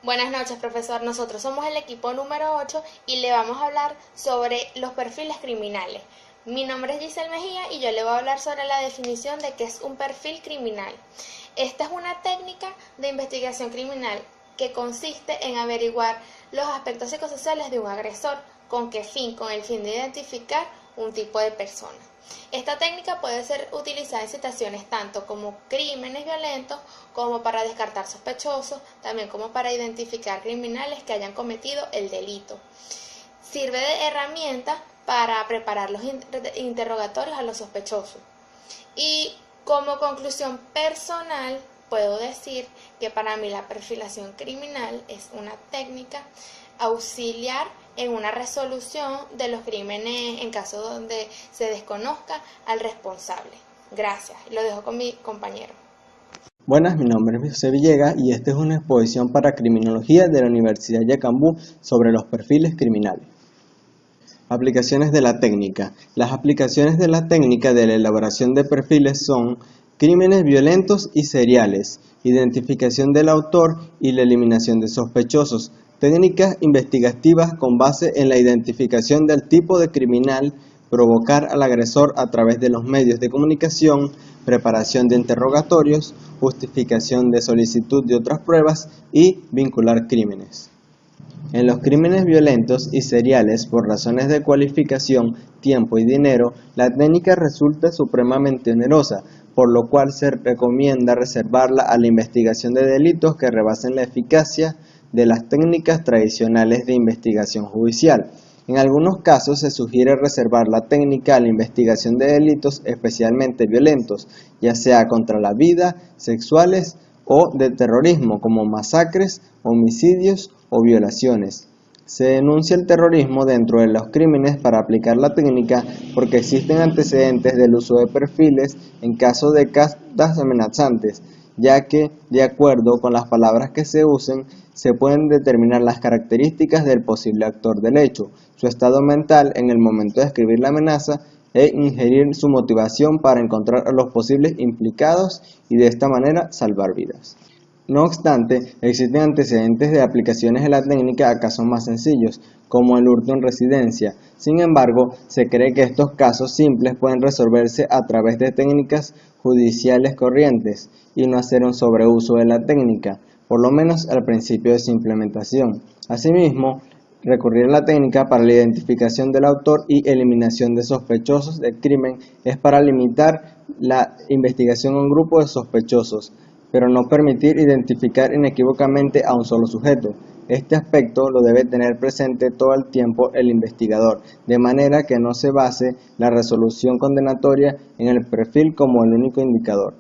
Buenas noches, profesor. Nosotros somos el equipo número 8 y le vamos a hablar sobre los perfiles criminales. Mi nombre es Giselle Mejía y yo le voy a hablar sobre la definición de qué es un perfil criminal. Esta es una técnica de investigación criminal que consiste en averiguar los aspectos psicosociales de un agresor. ¿Con qué fin? Con el fin de identificar un tipo de persona. Esta técnica puede ser utilizada en situaciones tanto como crímenes violentos como para descartar sospechosos, también como para identificar criminales que hayan cometido el delito. Sirve de herramienta para preparar los interrogatorios a los sospechosos. Y como conclusión personal, puedo decir que para mí la perfilación criminal es una técnica auxiliar en una resolución de los crímenes en caso donde se desconozca al responsable. Gracias. Lo dejo con mi compañero. Buenas, mi nombre es José Villegas y esta es una exposición para Criminología de la Universidad Yacambú sobre los perfiles criminales. Aplicaciones de la técnica. Las aplicaciones de la técnica de la elaboración de perfiles son crímenes violentos y seriales, identificación del autor y la eliminación de sospechosos, técnicas investigativas con base en la identificación del tipo de criminal, provocar al agresor a través de los medios de comunicación, preparación de interrogatorios, justificación de solicitud de otras pruebas y vincular crímenes. En los crímenes violentos y seriales, por razones de cualificación, tiempo y dinero, la técnica resulta supremamente onerosa, por lo cual se recomienda reservarla a la investigación de delitos que rebasen la eficacia de las técnicas tradicionales de investigación judicial. En algunos casos se sugiere reservar la técnica a la investigación de delitos especialmente violentos, ya sea contra la vida, sexuales o de terrorismo, como masacres, homicidios o violaciones. Se denuncia el terrorismo dentro de los crímenes para aplicar la técnica porque existen antecedentes del uso de perfiles en caso de conductas amenazantes, ya que, de acuerdo con las palabras que se usen, se pueden determinar las características del posible actor del hecho, su estado mental en el momento de escribir la amenaza e ingerir su motivación para encontrar a los posibles implicados y de esta manera salvar vidas. No obstante, existen antecedentes de aplicaciones de la técnica a casos más sencillos, como el hurto en residencia. Sin embargo, se cree que estos casos simples pueden resolverse a través de técnicas judiciales corrientes y no hacer un sobreuso de la técnica, por lo menos al principio de su implementación. Asimismo, recurrir a la técnica para la identificación del autor y eliminación de sospechosos del crimen es para limitar la investigación a un grupo de sospechosos, pero no permitir identificar inequívocamente a un solo sujeto. Este aspecto lo debe tener presente todo el tiempo el investigador, de manera que no se base la resolución condenatoria en el perfil como el único indicador.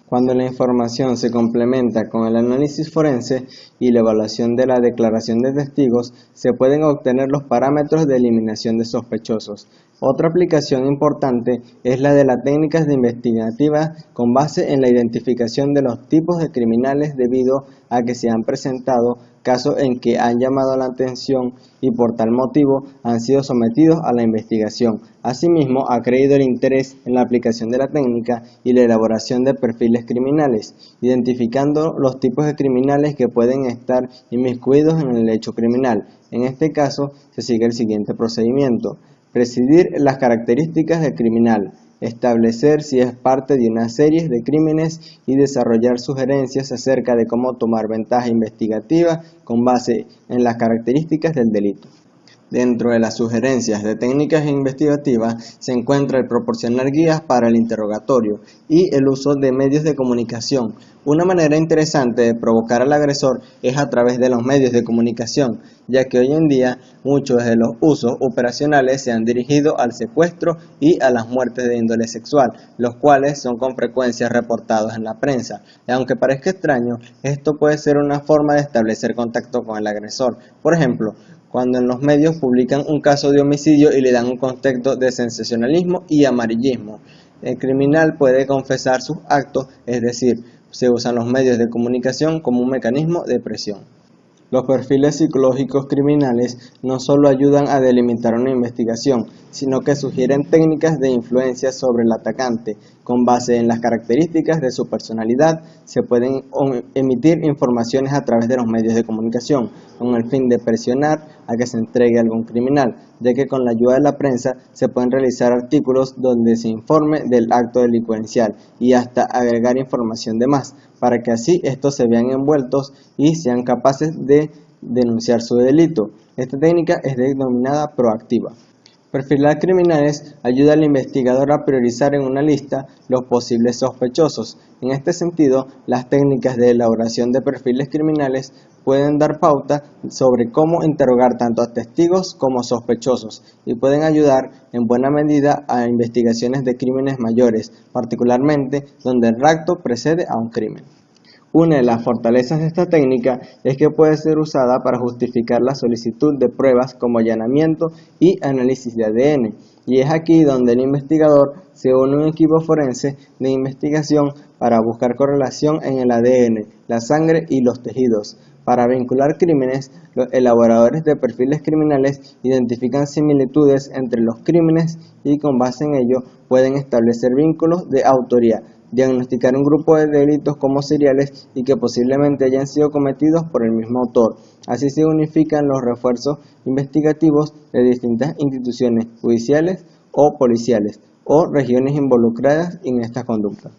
Cuando la información se complementa con el análisis forense y la evaluación de la declaración de testigos, se pueden obtener los parámetros de eliminación de sospechosos. Otra aplicación importante es la de las técnicas de investigativa con base en la identificación de los tipos de criminales debido a que se han presentado casos en que han llamado la atención y por tal motivo han sido sometidos a la investigación. Asimismo, ha creído el interés en la aplicación de la técnica y la elaboración de perfiles criminales, identificando los tipos de criminales que pueden estar inmiscuidos en el hecho criminal. En este caso, se sigue el siguiente procedimiento: precidir las características del criminal, establecer si es parte de una serie de crímenes y desarrollar sugerencias acerca de cómo tomar ventaja investigativa con base en las características del delito. Dentro de las sugerencias de técnicas investigativas se encuentra el proporcionar guías para el interrogatorio y el uso de medios de comunicación. Una manera interesante de provocar al agresor es a través de los medios de comunicación, ya que hoy en día muchos de los usos operacionales se han dirigido al secuestro y a las muertes de índole sexual, los cuales son con frecuencia reportados en la prensa. Y aunque parezca extraño, esto puede ser una forma de establecer contacto con el agresor. Por ejemplo, cuando en los medios publican un caso de homicidio y le dan un contexto de sensacionalismo y amarillismo. El criminal puede confesar sus actos, es decir, se usan los medios de comunicación como un mecanismo de presión. Los perfiles psicológicos criminales no solo ayudan a delimitar una investigación, sino que sugieren técnicas de influencia sobre el atacante. Con base en las características de su personalidad, se pueden emitir informaciones a través de los medios de comunicación, con el fin de presionar a que se entregue a algún criminal, ya que con la ayuda de la prensa se pueden realizar artículos donde se informe del acto delincuencial y hasta agregar información de más, para que así estos se vean envueltos y sean capaces de denunciar su delito. Esta técnica es denominada proactiva. Perfilar criminales ayuda al investigador a priorizar en una lista los posibles sospechosos. En este sentido, las técnicas de elaboración de perfiles criminales pueden dar pauta sobre cómo interrogar tanto a testigos como sospechosos y pueden ayudar en buena medida a investigaciones de crímenes mayores, particularmente donde el rapto precede a un crimen. Una de las fortalezas de esta técnica es que puede ser usada para justificar la solicitud de pruebas como allanamiento y análisis de ADN, y es aquí donde el investigador se une a un equipo forense de investigación para buscar correlación en el ADN, la sangre y los tejidos. Para vincular crímenes, los elaboradores de perfiles criminales identifican similitudes entre los crímenes y con base en ello pueden establecer vínculos de autoría, diagnosticar un grupo de delitos como seriales y que posiblemente hayan sido cometidos por el mismo autor. Así se unifican los refuerzos investigativos de distintas instituciones judiciales o policiales o regiones involucradas en esta conducta.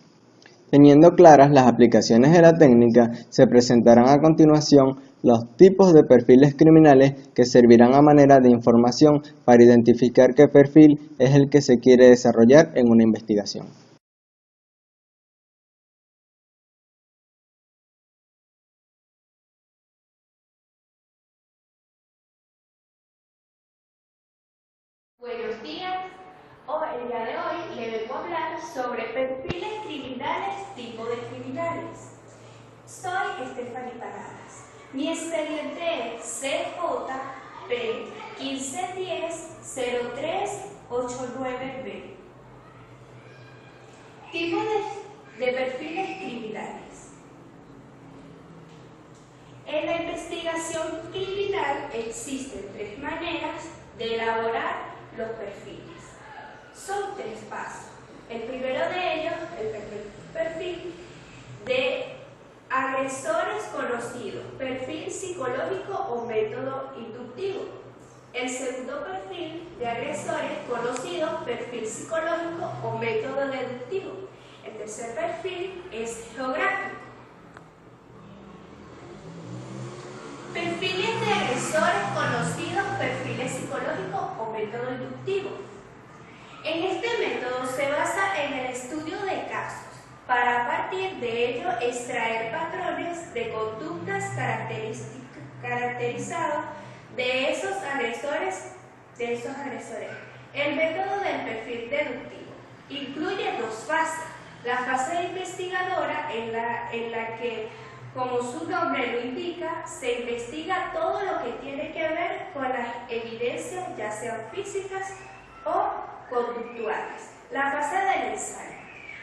Teniendo claras las aplicaciones de la técnica, se presentarán a continuación los tipos de perfiles criminales que servirán a manera de información para identificar qué perfil es el que se quiere desarrollar en una investigación. Buenos días. El día de hoy le vengo a hablar sobre perfiles criminales, tipo de criminales. Soy Stephanie Paradas. Mi expediente es CJP 1510-0389B. Tipo de perfiles criminales. En la investigación criminal existen tres maneras de elaborar los perfiles. Son tres pasos. El primero de ellos, el perfil de agresores conocidos, perfil psicológico o método inductivo. El segundo perfil de agresores conocidos, perfil psicológico o método deductivo. El tercer perfil es geográfico. Perfiles de agresores conocidos, perfiles psicológicos o método inductivo. En este método se basa en el estudio de casos, para a partir de ello extraer patrones de conductas caracterizados de esos agresores. El método del perfil deductivo incluye dos fases. La fase investigadora en la que, como su nombre lo indica, se investiga todo lo que tiene que ver con las evidencias, ya sean físicas o conductuales. La fase del ensayo.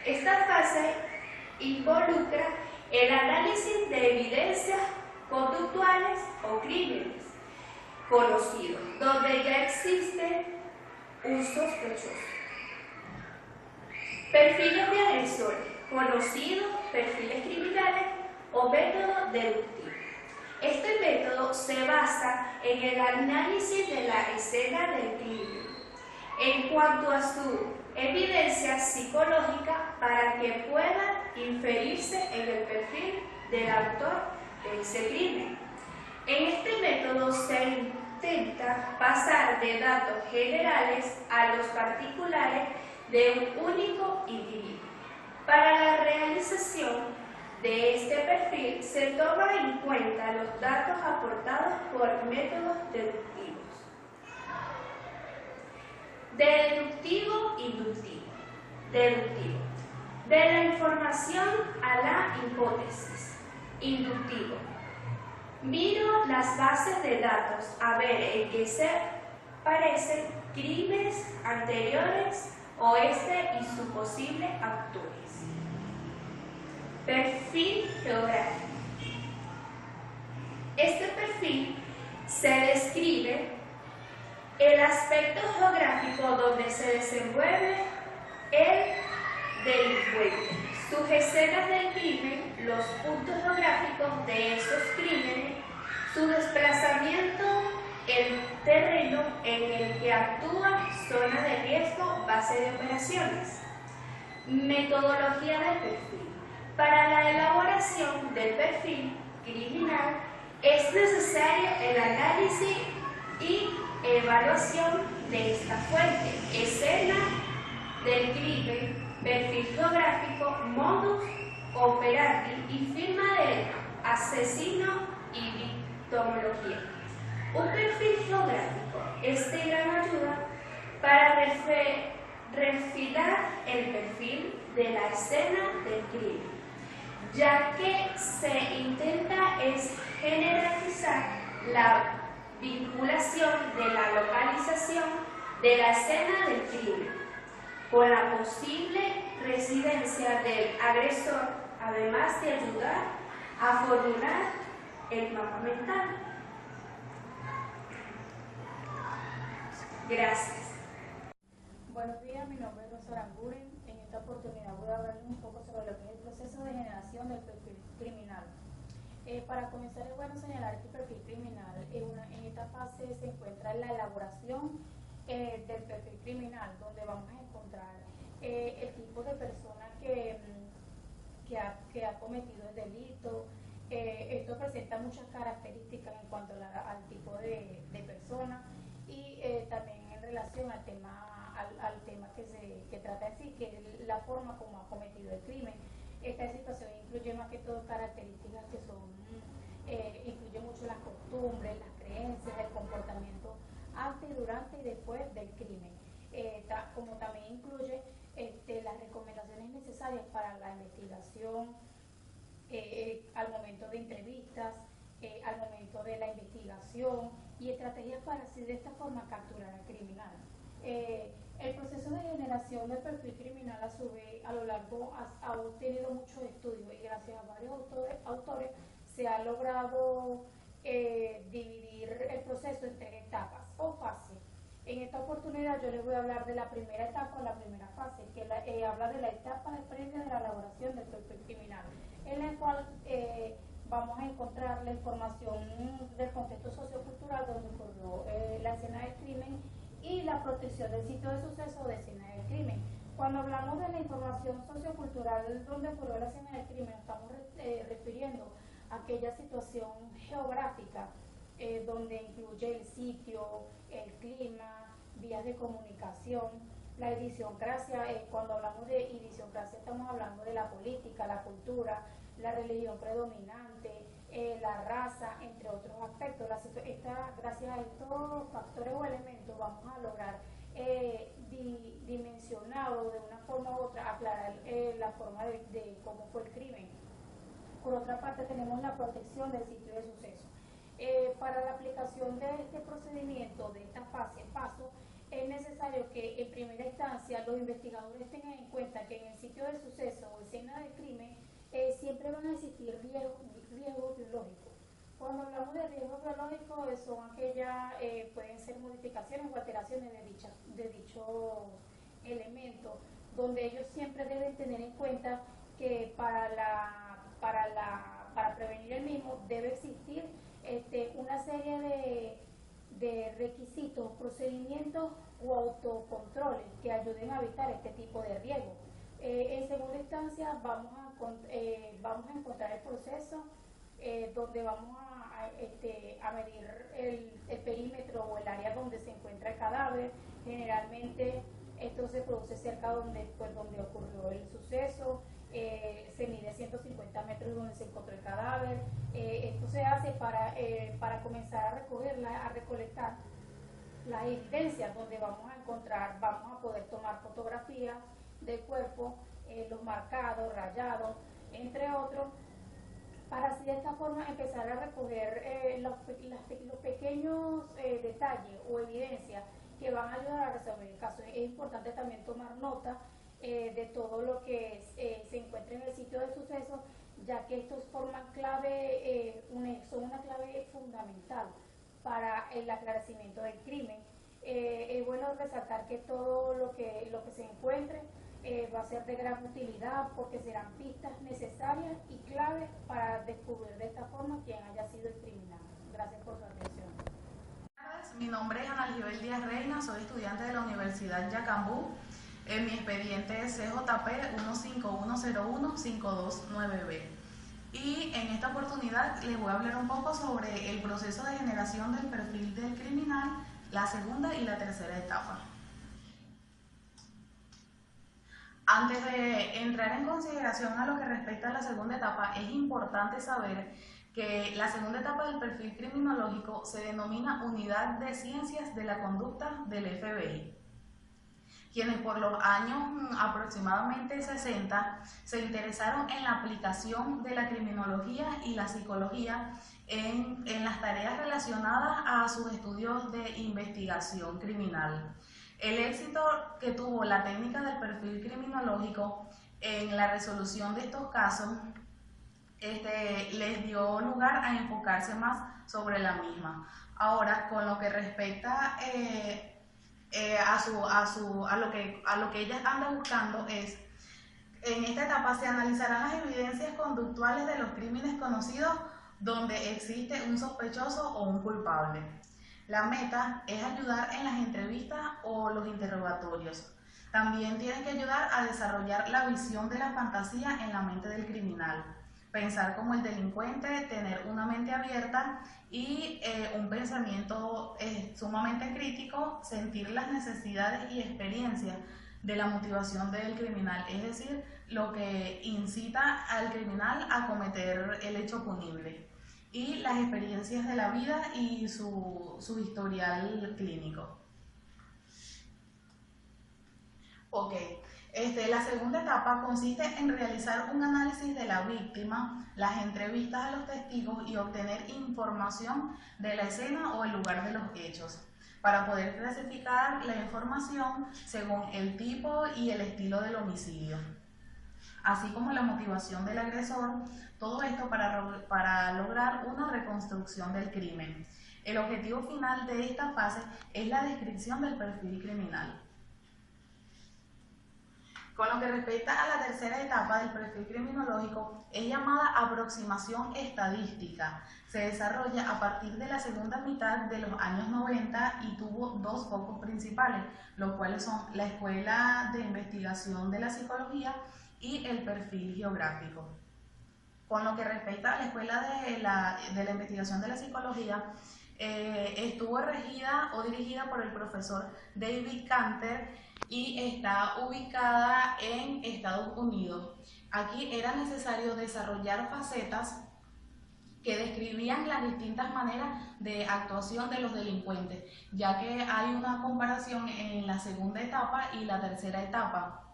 Esta fase involucra el análisis de evidencias conductuales o crímenes conocidos, donde ya existe un sospechoso. Perfiles de agresores conocidos, perfiles criminales o método deductivo. Este método se basa en el análisis de la escena del crimen en cuanto a su evidencia psicológica para que pueda inferirse en el perfil del autor de ese crimen. En este método se intenta pasar de datos generales a los particulares de un único individuo. Para la realización de este perfil se toma en cuenta los datos aportados por métodos deductivos. Deductivo-inductivo. Deductivo. De la información a la hipótesis. Inductivo. Miro las bases de datos a ver en qué se parecen crímenes anteriores o este y sus posibles autores. Perfil geográfico. Este perfil perfil se describe el aspecto geográfico donde se desenvuelve el delincuente, sus escenas del crimen, los puntos geográficos de esos crímenes, su desplazamiento, el terreno en el que actúa, zona de riesgo, base de operaciones. Metodología del perfil. Para la elaboración del perfil criminal es necesario el análisis y evaluación de esta fuente: escena del crimen, perfil geográfico, modus operandi y firma del asesino y victimología. Un perfil geográfico es de gran ayuda para refinar el perfil de la escena del crimen, ya que se intenta es generalizar la vinculación de la localización de la escena del crimen con la posible residencia del agresor, además de ayudar a formular el mapa mental. Gracias. Buenos días, mi nombre es Rosa Aranguren. En esta oportunidad voy a hablarles un poco sobre lo que es el proceso de generación del perfil criminal. Para comenzar es bueno señalar que el perfil criminal en esta fase se encuentra en la elaboración del perfil criminal, donde vamos a encontrar el tipo de persona que ha cometido el delito. Esto presenta muchas características en cuanto al tipo de persona y también en relación al tema que trata en sí, que es la forma como ha cometido el crimen. Esta situación incluye más que todo características que incluye mucho las costumbres, las creencias, el comportamiento antes, durante y después del crimen, como también incluye las recomendaciones necesarias para la investigación, al momento de entrevistas, al momento de la investigación y estrategias para así de esta forma capturar al criminal. El proceso de generación del perfil criminal a su vez a lo largo ha obtenido muchos estudios y gracias a varios autores se ha logrado dividir el proceso en 3 etapas o fases. En esta oportunidad yo les voy a hablar de la primera etapa o la primera fase, que habla de la etapa de previa de la elaboración del perfil criminal, en la cual vamos a encontrar la información del contexto sociocultural donde ocurrió la escena del crimen y la protección del sitio de suceso de escena del crimen. Cuando hablamos de la información sociocultural donde ocurrió la escena del crimen, estamos refiriendo a aquella situación geográfica donde incluye el sitio, el clima, vías de comunicación, la idiosincrasia. Cuando hablamos de idiosincrasia estamos hablando de la política, la cultura, la religión predominante, la raza, entre otros aspectos. Gracias a estos factores o elementos vamos a lograr dimensionado de una forma u otra aclarar la forma de cómo fue el crimen. Por otra parte tenemos la protección del sitio de suceso. Para la aplicación de este procedimiento, de esta fase, paso, es necesario que en primera instancia los investigadores tengan en cuenta que en el sitio del suceso o escena del crimen siempre van a existir riesgos biológicos. Cuando hablamos de riesgos biológicos son aquellas, pueden ser modificaciones o alteraciones de dicho elemento, donde ellos siempre deben tener en cuenta que para prevenir el mismo debe existir una serie de requisitos, procedimientos o autocontroles que ayuden a evitar este tipo de riesgo. En segunda instancia vamos a encontrar el proceso donde vamos a medir el perímetro o el área donde se encuentra el cadáver. Generalmente esto se produce cerca donde ocurrió el suceso. Se mide 150 metros donde se encontró el cadáver. Esto se hace para comenzar a recolectar las evidencias donde vamos a poder tomar fotografías del cuerpo, los marcados, rayados, entre otros, para así de esta forma empezar a recoger los pequeños detalles o evidencias que van a ayudar a resolver el caso. Es importante también tomar nota de todo lo que se encuentra en el sitio del suceso, ya que estos forman son una clave fundamental para el aclaramiento del crimen. Es bueno resaltar que todo lo que se encuentre va a ser de gran utilidad, porque serán pistas necesarias y claves para descubrir de esta forma quién haya sido el criminal. Gracias por su atención. Mi nombre es Ana Lisbel Díaz Reina, soy estudiante de la Universidad Yacambú. Mi expediente es CJP 15101-529B. Y en esta oportunidad les voy a hablar un poco sobre el proceso de generación del perfil del criminal, la segunda y la tercera etapa. Antes de entrar en consideración a lo que respecta a la segunda etapa, es importante saber que la segunda etapa del perfil criminológico se denomina Unidad de Ciencias de la Conducta del FBI, quienes por los años aproximadamente 60 se interesaron en la aplicación de la criminología y la psicología en las tareas relacionadas a sus estudios de investigación criminal. El éxito que tuvo la técnica del perfil criminológico en la resolución de estos casos les dio lugar a enfocarse más sobre la misma. Ahora, con lo que respecta a lo que ellas andan buscando es, en esta etapa se analizarán las evidencias conductuales de los crímenes conocidos donde existe un sospechoso o un culpable. La meta es ayudar en las entrevistas o los interrogatorios. También tienen que ayudar a desarrollar la visión de la fantasía en la mente del criminal, pensar como el delincuente, tener una mente abierta y un pensamiento sumamente crítico, sentir las necesidades y experiencias de la motivación del criminal, es decir, lo que incita al criminal a cometer el hecho punible, y las experiencias de la vida y su historial clínico. Ok, la segunda etapa consiste en realizar un análisis de la víctima, las entrevistas a los testigos y obtener información de la escena o el lugar de los hechos, para poder clasificar la información según el tipo y el estilo del homicidio, así como la motivación del agresor, todo esto para lograr una reconstrucción del crimen. El objetivo final de esta fase es la descripción del perfil criminal. Con lo que respecta a la tercera etapa del perfil criminológico, es llamada aproximación estadística. Se desarrolla a partir de la segunda mitad de los años 90 y tuvo dos focos principales, los cuales son la Escuela de Investigación de la Psicología y el perfil geográfico. Con lo que respecta a la Escuela de la Investigación de la Psicología, estuvo regida o dirigida por el profesor David Kanter y está ubicada en Estados Unidos. Aquí era necesario desarrollar facetas que describían las distintas maneras de actuación de los delincuentes, ya que hay una comparación en la segunda etapa y la tercera etapa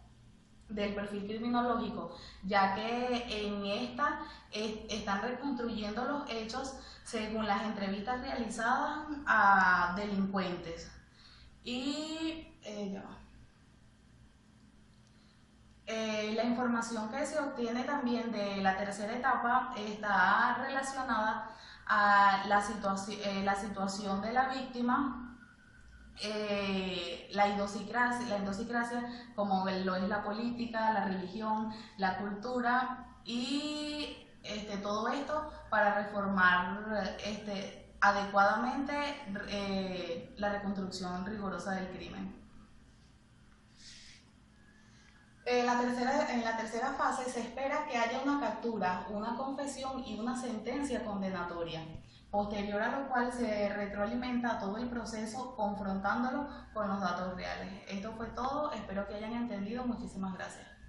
del perfil criminológico, ya que en esta están reconstruyendo los hechos según las entrevistas realizadas a delincuentes. Y la información que se obtiene también de la tercera etapa está relacionada a la situación de la víctima, la idiosincrasia, como lo es la política, la religión, la cultura, y todo esto para reformar adecuadamente la reconstrucción rigurosa del crimen. En la tercera fase se espera que haya una captura, una confesión y una sentencia condenatoria, posterior a lo cual se retroalimenta todo el proceso confrontándolo con los datos reales. Esto fue todo, espero que hayan entendido, muchísimas gracias.